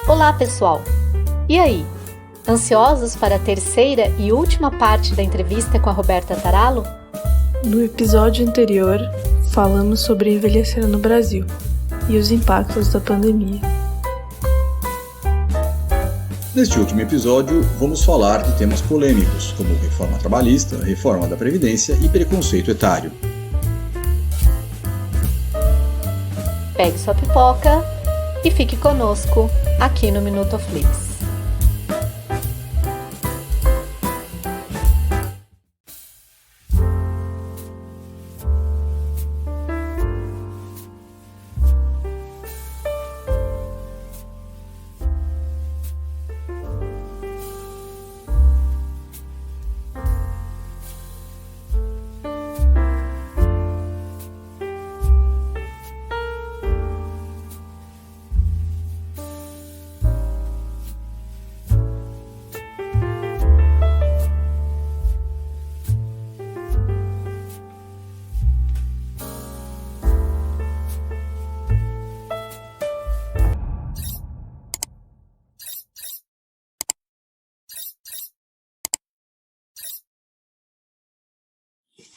Olá, pessoal! E aí? Ansiosos para a terceira e última parte da entrevista com a Roberta Taralo? No episódio anterior, falamos sobre envelhecer no Brasil e os impactos da pandemia. Neste último episódio, vamos falar de temas polêmicos, como reforma trabalhista, reforma da Previdência e preconceito etário. Pegue sua pipoca e fique conosco aqui no Minuto Flix.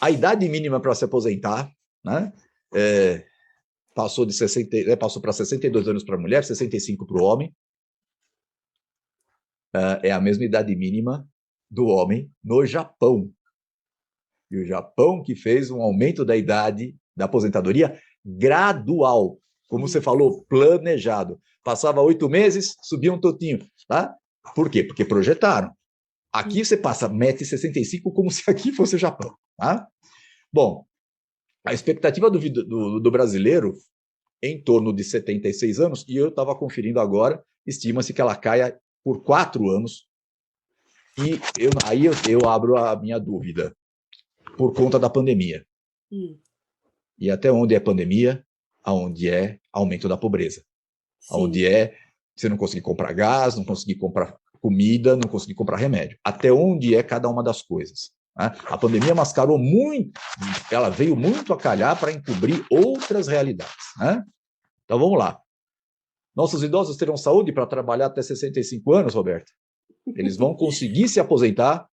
A idade mínima para se aposentar, né, passou para 62 anos para a mulher, 65 para o homem. É a mesma idade mínima do homem no Japão. E o Japão que fez um aumento da idade da aposentadoria gradual, como você falou, planejado. Passava 8 meses, subia um totinho, tá? Por quê? Porque projetaram. Aqui você mete 65 como se aqui fosse o Japão, tá? Bom, a expectativa do brasileiro é em torno de 76 anos, e eu estava conferindo agora, estima-se que ela caia por 4 anos, e aí eu abro a minha dúvida, por conta da pandemia. E até onde é pandemia, aonde é aumento da pobreza. Sim. Aonde é você não conseguir comprar gás, não conseguir comprar comida, não conseguir comprar remédio. Até onde é cada uma das coisas. Né? A pandemia mascarou muito, ela veio muito a calhar para encobrir outras realidades. Né? Então vamos lá. Nossos idosos terão saúde para trabalhar até 65 anos, Roberto? Eles vão conseguir se aposentar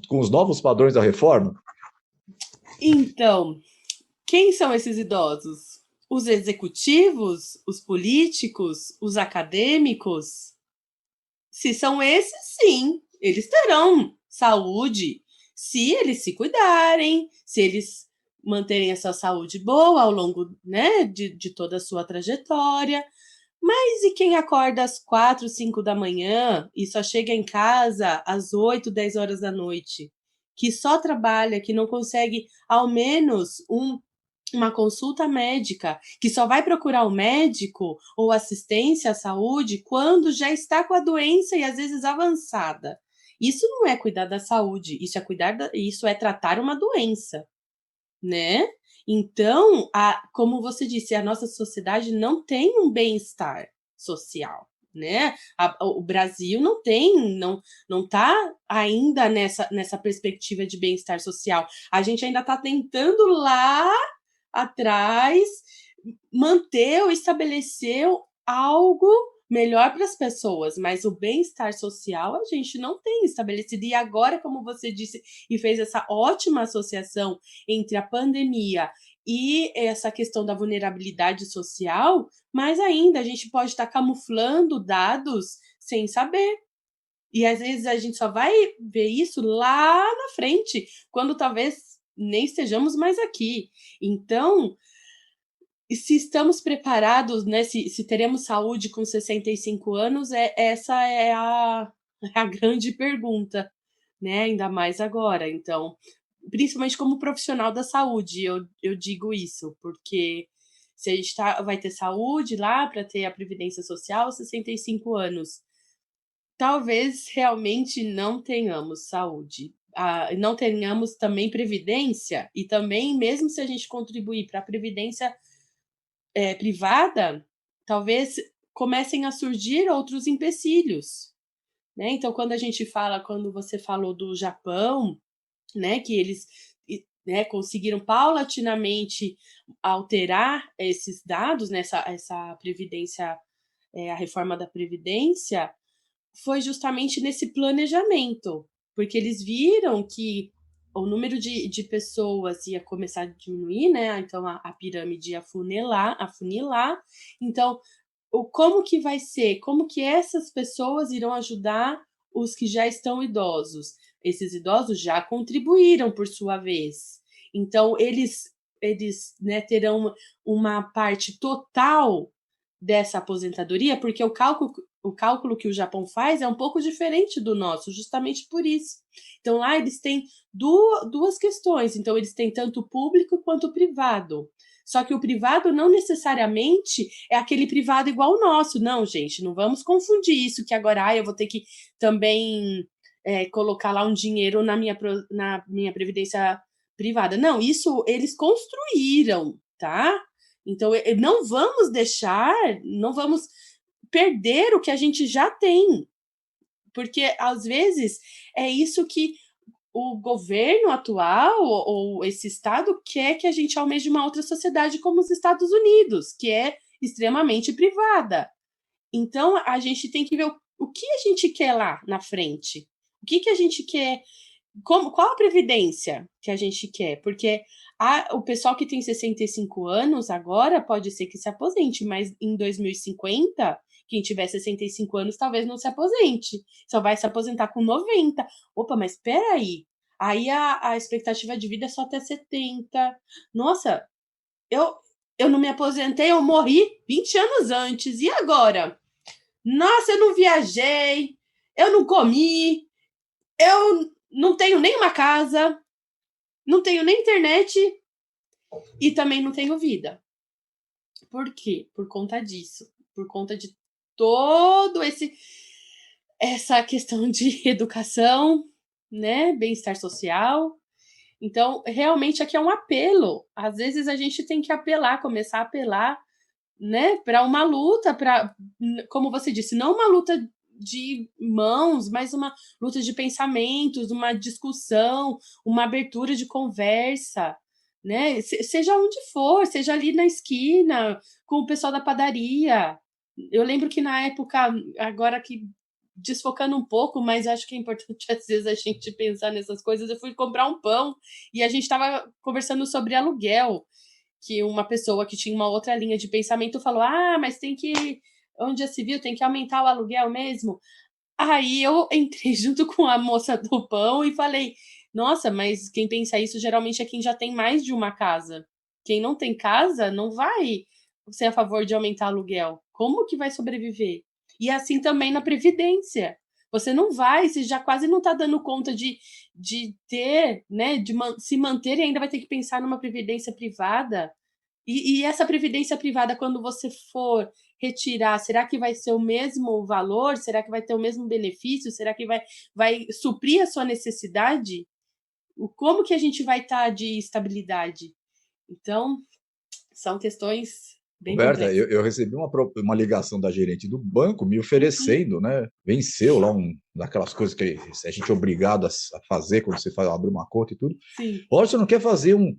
com os novos padrões da reforma? Então, quem são esses idosos? Os executivos? Os políticos? Os acadêmicos? Se são esses, sim, eles terão saúde, se eles se cuidarem, se eles manterem a sua saúde boa ao longo, né, de toda a sua trajetória. Mas e quem acorda às 4, 5 da manhã e só chega em casa às 8, 10 horas da noite? Que só trabalha, que não consegue ao menos uma consulta médica, que só vai procurar o médico ou assistência à saúde quando já está com a doença e às vezes avançada. Isso não é cuidar da saúde, isso é tratar uma doença, né? Então, como você disse, a nossa sociedade não tem um bem-estar social, né? O Brasil não está ainda nessa perspectiva de bem-estar social. A gente ainda está tentando lá atrás manter ou estabelecer algo melhor para as pessoas, mas o bem-estar social a gente não tem estabelecido. E agora, como você disse e fez essa ótima associação entre a pandemia e essa questão da vulnerabilidade social, mais ainda, a gente pode estar camuflando dados sem saber. E às vezes a gente só vai ver isso lá na frente, quando talvez nem estejamos mais aqui. Então, se estamos preparados, né, se teremos saúde com 65 anos, essa é a grande pergunta, né, ainda mais agora. Então, principalmente como profissional da saúde, eu digo isso, porque se a gente vai ter saúde lá para ter a Previdência Social aos 65 anos, talvez realmente não tenhamos saúde. Não tenhamos também previdência, e também, mesmo se a gente contribuir para a previdência privada, talvez comecem a surgir outros empecilhos, né? Então, quando você falou do Japão, né, que eles, né, conseguiram paulatinamente alterar esses dados, né, essa previdência a reforma da Previdência, foi justamente nesse planejamento, porque eles viram que o número de pessoas ia começar a diminuir, né? Então a pirâmide ia afunilar. Então, como que vai ser? Como que essas pessoas irão ajudar os que já estão idosos? Esses idosos já contribuíram por sua vez. Então, eles né, terão uma parte total dessa aposentadoria, porque o cálculo que o Japão faz é um pouco diferente do nosso, justamente por isso. Então, lá eles têm duas questões. Então, eles têm tanto o público quanto o privado. Só que o privado não necessariamente é aquele privado igual o nosso. Não, gente, não vamos confundir isso, que agora eu vou ter que também colocar lá um dinheiro na minha previdência privada. Não, isso eles construíram, tá? Então, não vamos perder o que a gente já tem. Porque, às vezes, é isso que o governo atual ou esse Estado quer que a gente almeje uma outra sociedade como os Estados Unidos, que é extremamente privada. Então, a gente tem que ver o que a gente quer lá na frente. O que a gente quer... Qual a previdência que a gente quer? Porque o pessoal que tem 65 anos agora pode ser que se aposente, mas em 2050, quem tiver 65 anos talvez não se aposente. Só vai se aposentar com 90. Opa, mas espera aí. Aí a expectativa de vida é só até 70. Nossa, eu não me aposentei, eu morri 20 anos antes. E agora? Nossa, eu não viajei, eu não comi, eu não tenho nem uma casa, não tenho nem internet e também não tenho vida. Por quê? Por conta disso. Por conta de todo essa questão de educação, né? Bem-estar social. Então, realmente aqui é um apelo. Às vezes a gente tem que começar a apelar, né, para uma luta, como você disse, não uma luta de mãos, mas uma luta de pensamentos, uma discussão, uma abertura de conversa, né? Seja onde for, seja ali na esquina, com o pessoal da padaria. Eu lembro que na época, agora que desfocando um pouco, mas acho que é importante às vezes a gente pensar nessas coisas. Eu fui comprar um pão e a gente estava conversando sobre aluguel, que uma pessoa que tinha uma outra linha de pensamento falou: mas tem que, onde já se viu, tem que aumentar o aluguel mesmo. Aí eu entrei junto com a moça do pão e falei: nossa, mas quem pensa isso geralmente é quem já tem mais de uma casa. Quem não tem casa não vai ser a favor de aumentar o aluguel. Como que vai sobreviver? E assim também na Previdência. Você não vai, você já quase não está dando conta de ter, né, de se manter e ainda vai ter que pensar numa previdência privada. E essa previdência privada, quando você for retirar, será que vai ser o mesmo valor? Será que vai ter o mesmo benefício? Será que vai suprir a sua necessidade? Como que a gente vai estar de estabilidade? Então, são questões bem Roberta, complexas. eu recebi uma ligação da gerente do banco me oferecendo, né? Venceu lá daquelas coisas que a gente é obrigado a fazer quando você abre uma conta e tudo. Sim. Olha, você não quer fazer um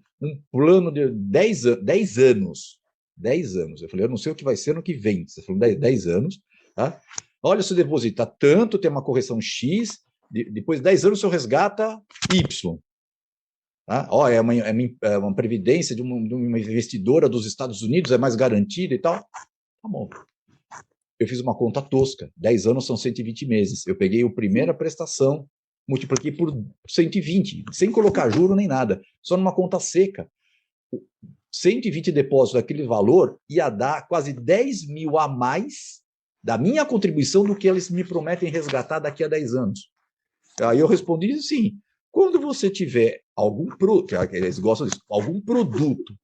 plano de 10 anos? 10 anos. Eu falei, eu não sei o que vai ser no que vem. Você falou 10 anos, tá? Olha, se deposita tanto, tem uma correção X, depois de 10 anos você resgata Y. Tá? É uma previdência de uma investidora dos Estados Unidos, é mais garantida e tal. Tá bom. Eu fiz uma conta tosca. 10 anos são 120 meses. Eu peguei a primeira prestação, multipliquei por 120, sem colocar juro nem nada, só numa conta seca. 120 depósitos daquele valor ia dar quase 10 mil a mais da minha contribuição do que eles me prometem resgatar daqui a 10 anos. Aí eu respondi assim: quando você tiver algum produto, eles gostam disso, algum produto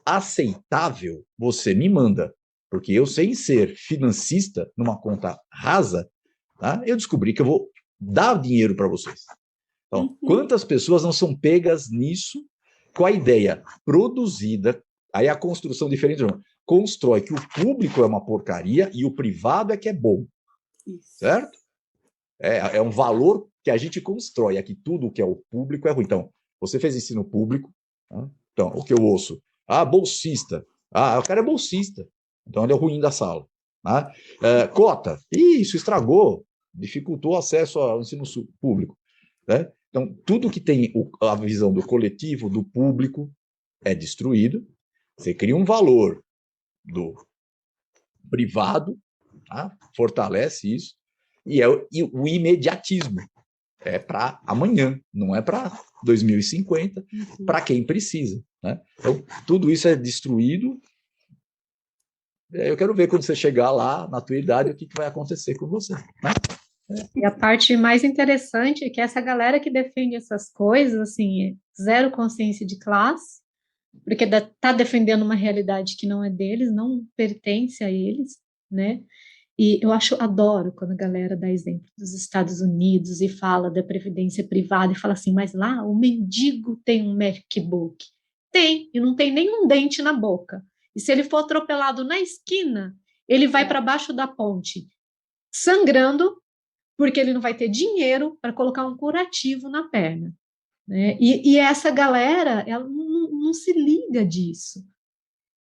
aceitável, você me manda. Porque eu, sem ser financista, numa conta rasa, tá, eu descobri que eu vou dar dinheiro para vocês. Então, quantas pessoas não são pegas nisso, com a ideia produzida, aí a construção diferente, constrói que o público é uma porcaria e o privado é que é bom. Certo? É um valor que a gente constrói. Aqui tudo que é o público é ruim. Então, você fez ensino público, tá? Então, o que eu ouço? Bolsista. O cara é bolsista. Então, ele é o ruim da sala. Né? Cota, isso estragou, dificultou o acesso ao ensino público. Né? Então, tudo que tem a visão do coletivo, do público, é destruído. Você cria um valor do privado, tá? Fortalece isso, e o imediatismo. É para amanhã, não é para 2050, para quem precisa. Né? Então, tudo isso é destruído. Eu quero ver quando você chegar lá, na tua idade, o que vai acontecer com você. Né? E a parte mais interessante é que essa galera que defende essas coisas, assim, zero consciência de classe, porque está defendendo uma realidade que não é deles, não pertence a eles, né? E eu adoro quando a galera dá exemplo dos Estados Unidos e fala da previdência privada e fala assim, mas lá o mendigo tem um MacBook. Tem, e não tem nenhum dente na boca. E se ele for atropelado na esquina, ele vai para baixo da ponte, sangrando, porque ele não vai ter dinheiro para colocar um curativo na perna. Né? E essa galera, ela não se liga disso.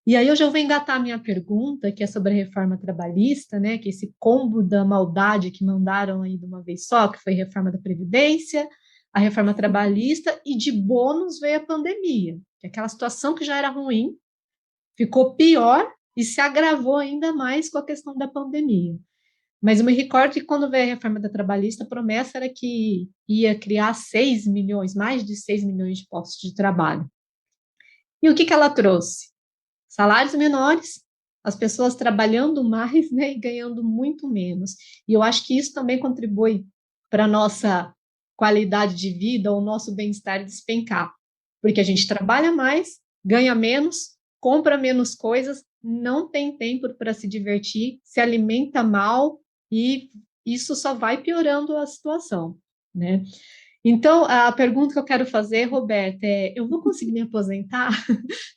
E aí eu já vou engatar a minha pergunta, que é sobre a reforma trabalhista, né? Que é esse combo da maldade que mandaram aí de uma vez só, que foi a reforma da Previdência, a reforma trabalhista, e de bônus veio a pandemia, que é aquela situação que já era ruim, ficou pior e se agravou ainda mais com a questão da pandemia. Mas eu me recordo que quando veio a reforma da trabalhista, a promessa era que ia criar 6 milhões, mais de 6 milhões de postos de trabalho. E o que ela trouxe? Salários menores, as pessoas trabalhando mais, né, e ganhando muito menos. E eu acho que isso também contribui para a nossa qualidade de vida, o nosso bem-estar despencar. Porque a gente trabalha mais, ganha menos, compra menos coisas, não tem tempo para se divertir, se alimenta mal, e isso só vai piorando a situação, né? Então, a pergunta que eu quero fazer, Roberta, eu vou conseguir me aposentar?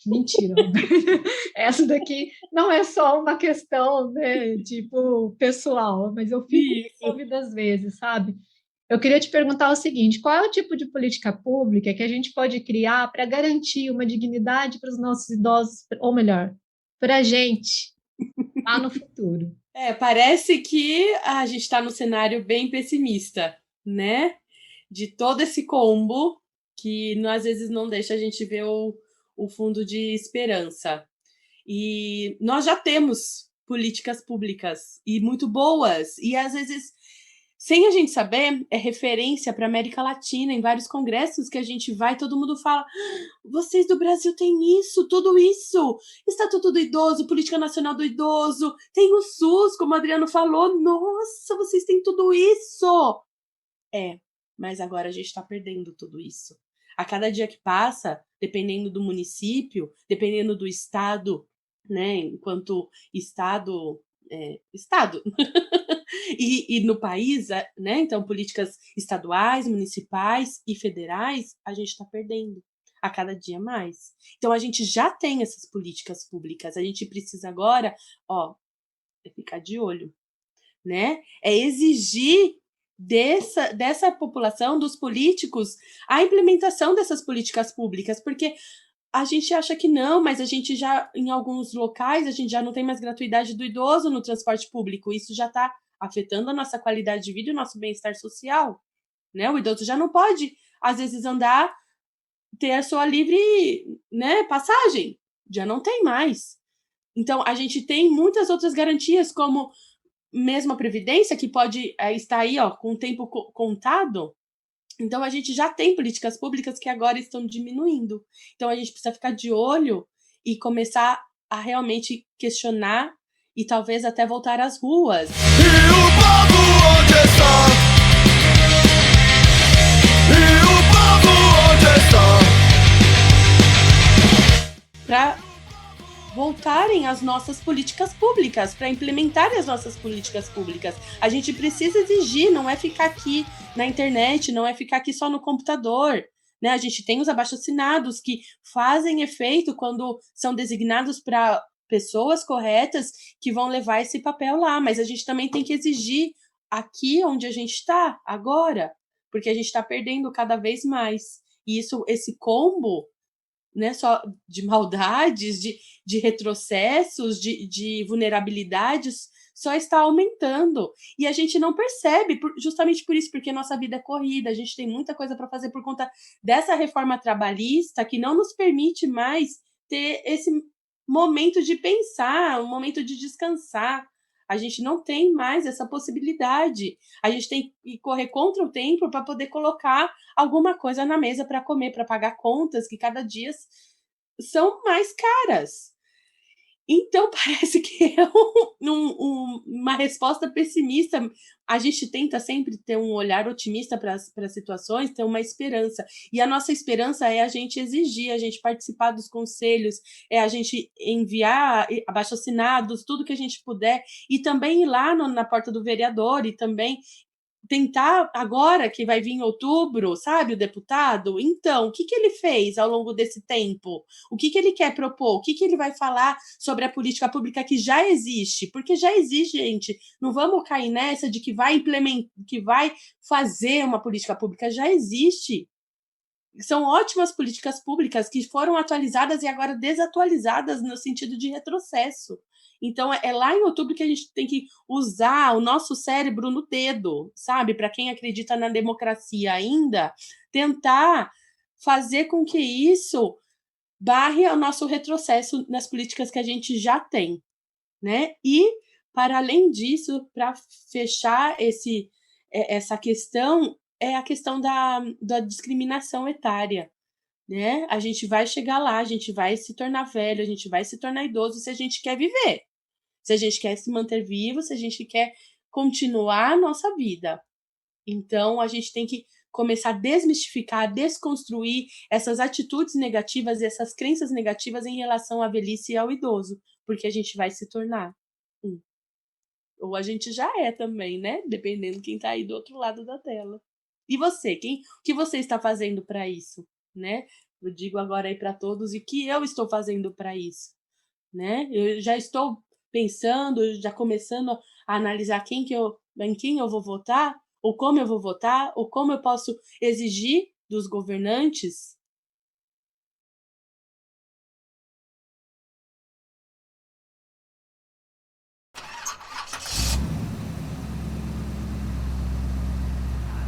Mentira, Roberta. Essa daqui não é só uma questão, né, tipo, pessoal, mas eu fico com dúvida às vezes, sabe? Eu queria te perguntar o seguinte, qual é o tipo de política pública que a gente pode criar para garantir uma dignidade para os nossos idosos, ou melhor, para a gente, lá no futuro? Parece que a gente está no cenário bem pessimista, né? De todo esse combo que às vezes não deixa a gente ver o fundo de esperança. E nós já temos políticas públicas e muito boas, e às vezes, sem a gente saber, é referência para a América Latina, em vários congressos que a gente vai, todo mundo fala, vocês do Brasil têm isso, tudo isso, Estatuto do Idoso, Política Nacional do Idoso, tem o SUS, como o Adriano falou, nossa, vocês têm tudo isso! Mas agora a gente está perdendo tudo isso. A cada dia que passa, dependendo do município, dependendo do estado, né, enquanto estado, e no país, né, então políticas estaduais, municipais e federais, a gente está perdendo a cada dia mais. Então a gente já tem essas políticas públicas, a gente precisa agora, ficar de olho, né? É exigir dessa população, dos políticos, a implementação dessas políticas públicas, porque a gente acha que não, mas a gente já, em alguns locais, a gente já não tem mais gratuidade do idoso no transporte público, isso já está afetando a nossa qualidade de vida e o nosso bem-estar social, né? O idoso já não pode, às vezes, andar, ter a sua livre, né, passagem, já não tem mais. Então, a gente tem muitas outras garantias, como mesmo a Previdência, que pode estar aí com o tempo contado. Então, a gente já tem políticas públicas que agora estão diminuindo. Então, a gente precisa ficar de olho e começar a realmente questionar e talvez até voltar às ruas. E o povo onde está? E o povo onde está? Para voltarem às nossas políticas públicas, para implementarem as nossas políticas públicas. A gente precisa exigir, não é ficar aqui na internet, não é ficar aqui só no computador, né? A gente tem os abaixo-assinados que fazem efeito quando são designados para pessoas corretas que vão levar esse papel lá, mas a gente também tem que exigir aqui onde a gente está agora, porque a gente está perdendo cada vez mais. E esse combo, né, só de maldades, de retrocessos, de vulnerabilidades, só está aumentando. E a gente não percebe, justamente por isso, porque nossa vida é corrida, a gente tem muita coisa para fazer por conta dessa reforma trabalhista que não nos permite mais ter esse momento de pensar, um momento de descansar. A gente não tem mais essa possibilidade. A gente tem que correr contra o tempo para poder colocar alguma coisa na mesa para comer, para pagar contas que cada dia são mais caras. Então, parece que é uma resposta pessimista. A gente tenta sempre ter um olhar otimista para as situações, ter uma esperança. E a nossa esperança é a gente exigir, a gente participar dos conselhos, é a gente enviar abaixo-assinados, tudo que a gente puder, e também ir lá na porta do vereador, e também tentar, agora que vai vir em outubro, sabe, o deputado, então, o que ele fez ao longo desse tempo? O que ele quer propor? O que ele vai falar sobre a política pública que já existe? Porque já existe, gente, não vamos cair nessa de que vai implementar, que vai fazer uma política pública, já existe. São ótimas políticas públicas que foram atualizadas e agora desatualizadas no sentido de retrocesso. Então, é lá em outubro que a gente tem que usar o nosso cérebro no dedo, sabe? Para quem acredita na democracia ainda, tentar fazer com que isso barre o nosso retrocesso nas políticas que a gente já tem, né? E, para além disso, para fechar essa questão, é a questão da discriminação etária, né? A gente vai chegar lá, a gente vai se tornar velho, a gente vai se tornar idoso se a gente quer viver. Se a gente quer se manter vivo, se a gente quer continuar a nossa vida. Então, a gente tem que começar a desmistificar, a desconstruir essas atitudes negativas e essas crenças negativas em relação à velhice e ao idoso, porque a gente vai se tornar um. Ou a gente já é também, né? Dependendo de quem está aí do outro lado da tela. E você? O que você está fazendo para isso, né? Eu digo agora aí para todos, e o que eu estou fazendo para isso, né? Eu já estou pensando, já começando a analisar em quem eu vou votar, ou como eu vou votar, ou como eu posso exigir dos governantes.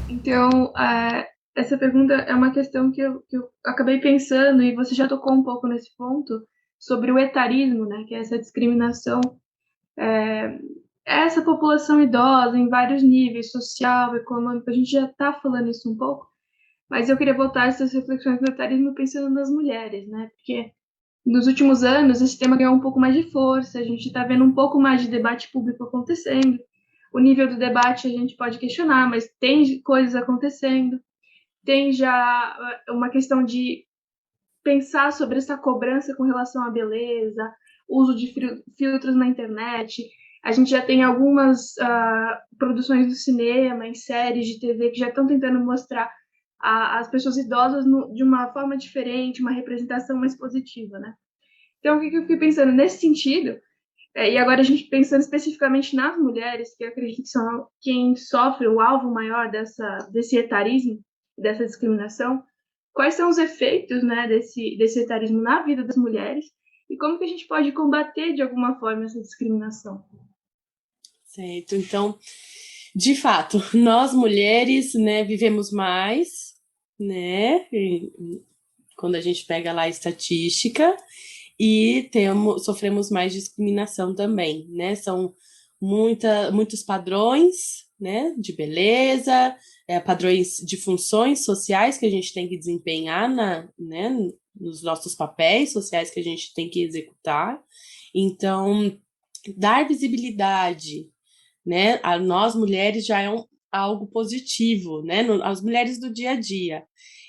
Então, essa pergunta é uma questão que eu acabei pensando, e você já tocou um pouco nesse ponto, sobre o etarismo, né, que é essa discriminação, essa população idosa em vários níveis, social, econômico, a gente já está falando isso um pouco, mas eu queria voltar essas reflexões do etarismo pensando nas mulheres, né, porque nos últimos anos esse tema ganhou um pouco mais de força, a gente está vendo um pouco mais de debate público acontecendo. O nível do debate a gente pode questionar, mas tem coisas acontecendo. Tem já uma questão de pensar sobre essa cobrança com relação à beleza, uso de filtros na internet. A gente já tem algumas produções do cinema, em séries de TV, que já estão tentando mostrar as pessoas idosas de uma forma diferente, uma representação mais positiva, né? Então, o que eu fiquei pensando nesse sentido, e agora a gente pensando especificamente nas mulheres, que eu acredito que são quem sofre o alvo maior desse etarismo, dessa discriminação, quais são os efeitos, né, desse etarismo na vida das mulheres e como que a gente pode combater de alguma forma essa discriminação? Certo, então, de fato, nós mulheres, né, vivemos mais, né, quando a gente pega lá a estatística, e sofremos mais discriminação também, né? São muitos padrões, né, de beleza, padrões de funções sociais que a gente tem que desempenhar né, nos nossos papéis sociais que a gente tem que executar. Então, dar visibilidade, né, a nós mulheres já é algo positivo, né, as mulheres do dia a dia.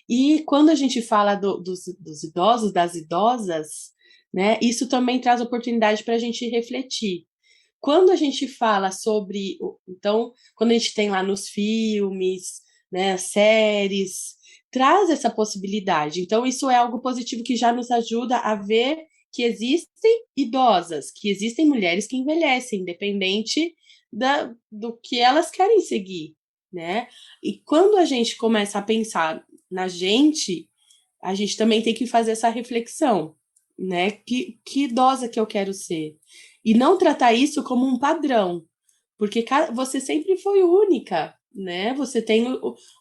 E quando a gente fala dos idosos, das idosas, né, isso também traz oportunidade para a gente refletir. Quando a gente fala sobre... Então, quando a gente tem lá nos filmes, né, séries, traz essa possibilidade. Então, isso é algo positivo que já nos ajuda a ver que existem idosas, que existem mulheres que envelhecem, independente do que elas querem seguir, né? E quando a gente começa a pensar na gente, a gente também tem que fazer essa reflexão, né? Que idosa que eu quero ser? E não tratar isso como um padrão, porque você sempre foi única, né? Você tem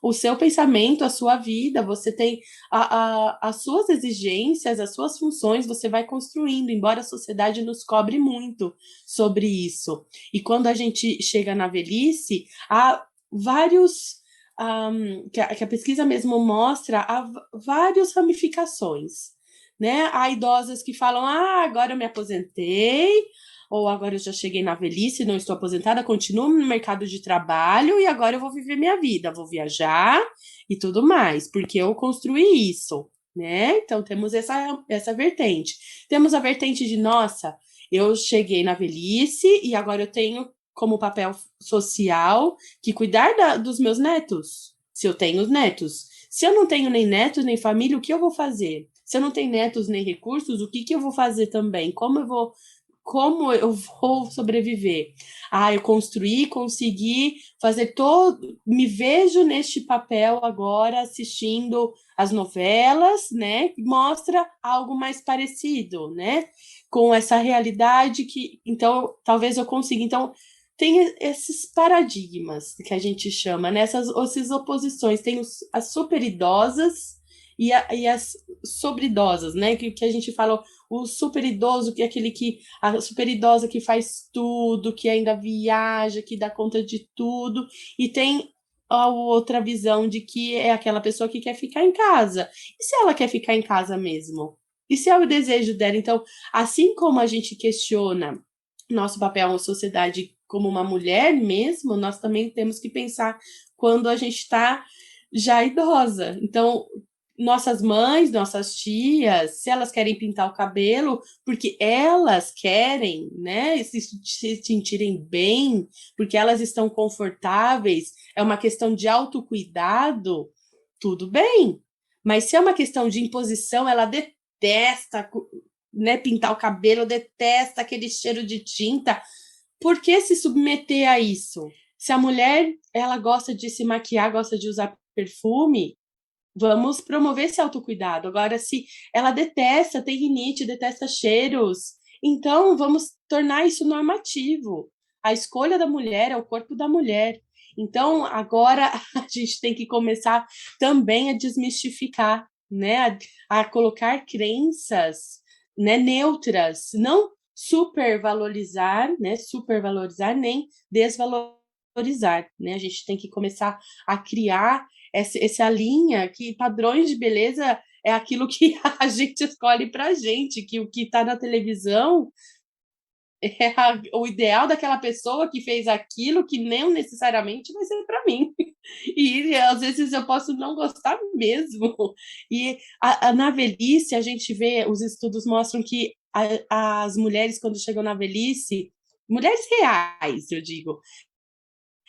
o seu pensamento, a sua vida, você tem as suas exigências, as suas funções, você vai construindo, embora a sociedade nos cobre muito sobre isso. E quando a gente chega na velhice, há vários... que a pesquisa mesmo mostra, há várias ramificações, né? Há idosas que falam, agora eu me aposentei, ou agora eu já cheguei na velhice, não estou aposentada, continuo no mercado de trabalho e agora eu vou viver minha vida, vou viajar e tudo mais, porque eu construí isso, né? Então temos essa vertente. Temos a vertente de, nossa, eu cheguei na velhice e agora eu tenho como papel social que cuidar dos meus netos, se eu tenho netos. Se eu não tenho nem netos, nem família, o que eu vou fazer? Se eu não tenho netos nem recursos, o que eu vou fazer também? Como eu vou sobreviver? Eu construí, consegui fazer todo... Me vejo neste papel agora assistindo as novelas, né? Que mostra algo mais parecido, né? Com essa realidade que... Então, talvez eu consiga. Então, tem esses paradigmas que a gente chama, né? Essas oposições. Tem as super idosas e as sobre-idosas, né? Que a gente fala, o super idoso, que é a super idosa que faz tudo, que ainda viaja, que dá conta de tudo, e tem a outra visão de que é aquela pessoa que quer ficar em casa. E se ela quer ficar em casa mesmo? E se é o desejo dela? Então, assim como a gente questiona nosso papel na sociedade como uma mulher mesmo, nós também temos que pensar quando a gente está já idosa. Então, nossas mães, nossas tias, se elas querem pintar o cabelo, porque elas querem, né, se sentirem bem, porque elas estão confortáveis, é uma questão de autocuidado, tudo bem. Mas se é uma questão de imposição, ela detesta, né, pintar o cabelo, detesta aquele cheiro de tinta, por que se submeter a isso? Se a mulher, ela gosta de se maquiar, gosta de usar perfume, vamos promover esse autocuidado. Agora, se ela detesta, tem rinite, detesta cheiros, então vamos tornar isso normativo. A escolha da mulher é o corpo da mulher. Então, agora a gente tem que começar também a desmistificar, né? A colocar crenças, né, neutras, não supervalorizar, né? Supervalorizar nem desvalorizar, né? A gente tem que começar a criar essa linha que padrões de beleza é aquilo que a gente escolhe pra gente, que o que está na televisão é o ideal daquela pessoa que fez aquilo que nem necessariamente vai ser para mim. E às vezes eu posso não gostar mesmo. E na velhice, a gente vê, os estudos mostram que as mulheres, quando chegam na velhice, mulheres reais, eu digo,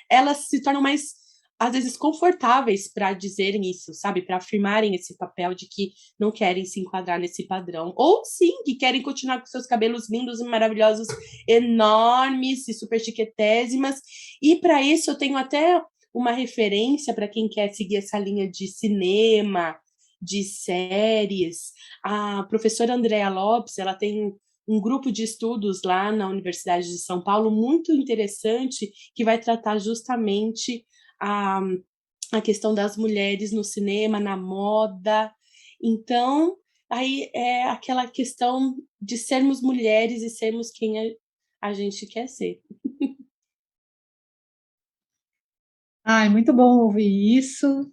elas se tornam mais, às vezes, confortáveis para dizerem isso, sabe? Para afirmarem esse papel de que não querem se enquadrar nesse padrão. Ou sim, que querem continuar com seus cabelos lindos e maravilhosos, enormes e super chiquetésimas. E para isso eu tenho até uma referência para quem quer seguir essa linha de cinema, de séries. A professora Andrea Lopes, ela tem um grupo de estudos lá na Universidade de São Paulo muito interessante, que vai tratar justamente a questão das mulheres no cinema, na moda. Então, aí é aquela questão de sermos mulheres e sermos quem a gente quer ser. Ai, muito bom ouvir isso.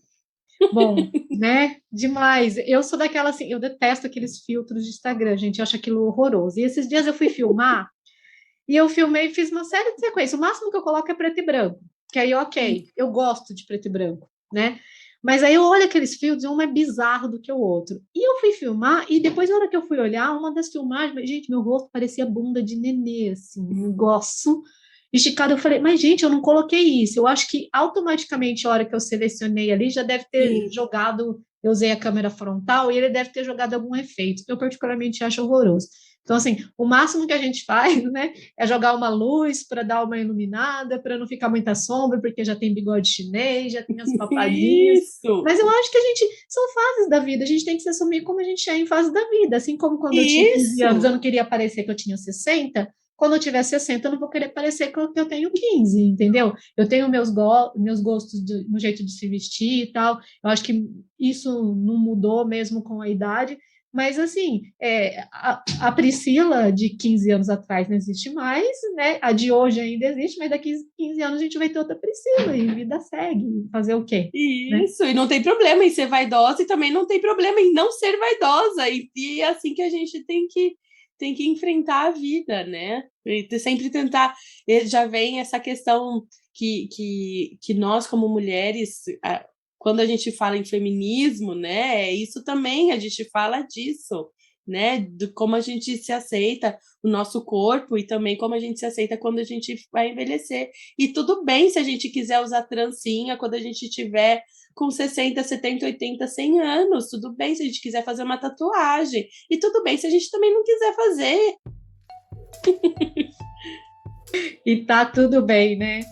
Bom, né? Demais. Eu sou daquela assim, eu detesto aqueles filtros de Instagram, gente. Eu acho aquilo horroroso. E esses dias eu fui filmar e eu filmei e fiz uma série de sequências. O máximo que eu coloco é preto e branco. Que aí, ok, eu gosto de preto e branco, né? Mas aí eu olho aqueles filtros e um é bizarro do que o outro. E eu fui filmar, e depois, na hora que eu fui olhar, uma das filmagens, gente, meu rosto parecia bunda de nenê, assim, um negócio esticado. Eu falei, mas gente, eu não coloquei isso. Eu acho que automaticamente, a hora que eu selecionei ali, já deve ter jogado. Eu usei a câmera frontal e ele deve ter jogado algum efeito. Eu, particularmente, acho horroroso. Então, assim, o máximo que a gente faz, né, é jogar uma luz para dar uma iluminada, para não ficar muita sombra, porque já tem bigode chinês, já tem as papadinhas. Isso! Mas eu acho que são fases da vida, a gente tem que se assumir como a gente é em fase da vida. Assim como quando eu tinha 15 anos, eu não queria parecer que eu tinha 60, quando eu tiver 60, eu não vou querer parecer que eu tenho 15, entendeu? Eu tenho meus gostos no jeito de se vestir e tal. Eu acho que isso não mudou mesmo com a idade. Mas, assim, a Priscila de 15 anos atrás não existe mais, né? A de hoje ainda existe, mas daqui a 15 anos a gente vai ter outra Priscila e a vida segue. Fazer o quê? Isso, né? E não tem problema em ser vaidosa e também não tem problema em não ser vaidosa. E é assim que a gente tem que enfrentar a vida, né? E sempre tentar. Já vem essa questão que nós, como mulheres, quando a gente fala em feminismo, né? Isso também, a gente fala disso, né? De como a gente se aceita, o nosso corpo, e também como a gente se aceita quando a gente vai envelhecer. E tudo bem se a gente quiser usar trancinha quando a gente tiver com 60, 70, 80, 100 anos. Tudo bem se a gente quiser fazer uma tatuagem. E tudo bem se a gente também não quiser fazer. E tá tudo bem, né?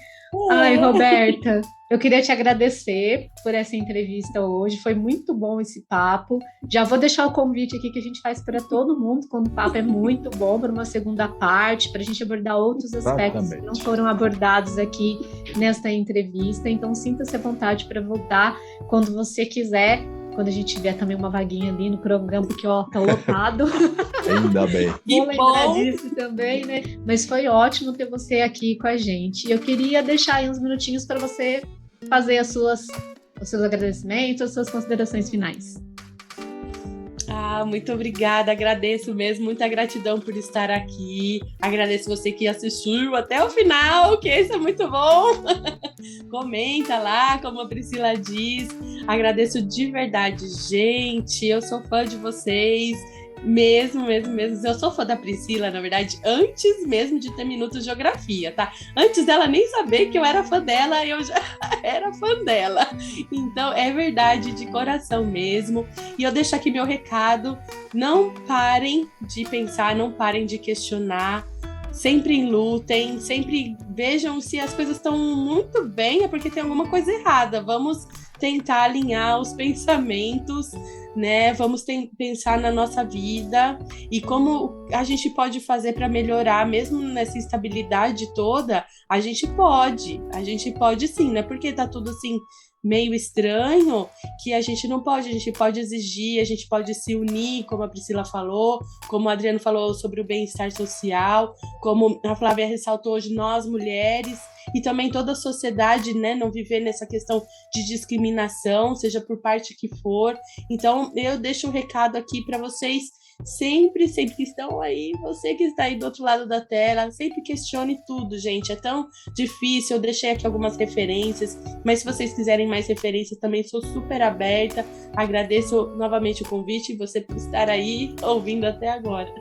Ai, Roberta, eu queria te agradecer por essa entrevista hoje. Foi muito bom esse papo. Já vou deixar o convite aqui que a gente faz para todo mundo, quando o papo é muito bom, para uma segunda parte, para a gente abordar outros aspectos que não foram abordados aqui nesta entrevista. Então, sinta-se à vontade para voltar quando você quiser, quando a gente tiver também uma vaguinha ali no programa, porque ó, tá lotado. Ainda bem. Vou lembrar disso também, né? Mas foi ótimo ter você aqui com a gente. E eu queria deixar aí uns minutinhos para você fazer os seus agradecimentos, as suas considerações finais. Muito obrigada, agradeço mesmo, muita gratidão por estar aqui, agradeço você que assistiu até o final, que isso é muito bom. Comenta lá, como a Priscila diz, agradeço de verdade, gente, eu sou fã de vocês, mesmo, eu sou fã da Priscila, na verdade, antes mesmo de ter Minutos de Geografia, tá? Antes dela nem saber que eu era fã dela, eu já era fã dela. Então, é verdade, de coração mesmo. E eu deixo aqui meu recado, não parem de pensar, não parem de questionar, sempre lutem, sempre vejam se as coisas estão muito bem, é porque tem alguma coisa errada. Vamos tentar alinhar os pensamentos, né? Vamos pensar na nossa vida e como a gente pode fazer para melhorar, mesmo nessa instabilidade toda. A gente pode sim, né? Porque tá tudo assim meio estranho, que a gente não pode, a gente pode exigir, a gente pode se unir, como a Priscila falou, como o Adriano falou sobre o bem-estar social, como a Flávia ressaltou hoje, nós mulheres, e também toda a sociedade, né, não viver nessa questão de discriminação, seja por parte que for. Então, eu deixo um recado aqui para vocês, sempre que estão aí, você que está aí do outro lado da tela, sempre questione tudo, gente, é tão difícil. Eu deixei aqui algumas referências, mas se vocês quiserem mais referências, também sou super aberta. Agradeço novamente o convite e você por estar aí ouvindo até agora.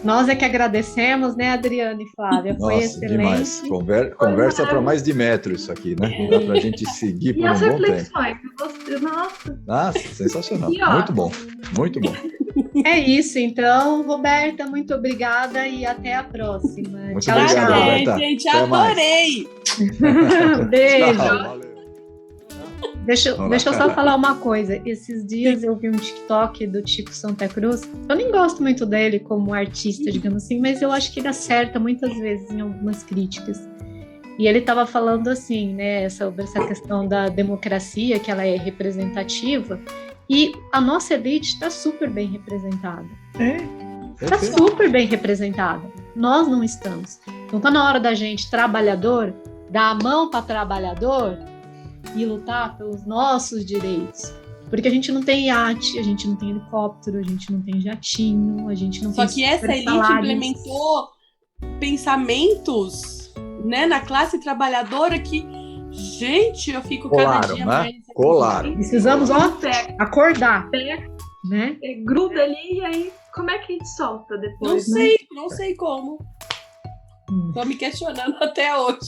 Nós é que agradecemos, né, Adriana e Flávia? Foi excelente. Demais. Conversa para mais de metro isso aqui, né? Dá para a gente seguir por um bom tempo. Nossa, sensacional. Muito bom, muito bom. É isso, então, Roberta, muito obrigada e até a próxima. Muito tchau, obrigado, tchau. Roberta. Gente, até adorei! Beijo. Tchau, valeu. Deixa eu só falar uma coisa. Esses dias eu vi um TikTok do Chico Santa Cruz. Eu nem gosto muito dele como artista, digamos assim, mas eu acho que ele acerta muitas vezes em algumas críticas. E ele estava falando assim, né, sobre essa questão da democracia, que ela é representativa, e a nossa elite está super bem representada. Está super bem representada. Nós não estamos. Então está na hora da gente, trabalhador, dar a mão para trabalhador e lutar pelos nossos direitos. Porque a gente não tem iate, a gente não tem helicóptero, a gente não tem jatinho, a gente não tem... Só que essa elite implementou pensamentos, né, na classe trabalhadora que, gente, eu fico cada dia mais... Colaram. Precisamos, acordar. Né? Gruda ali e aí, como é que a gente solta depois? Não sei como. Tô me questionando até hoje.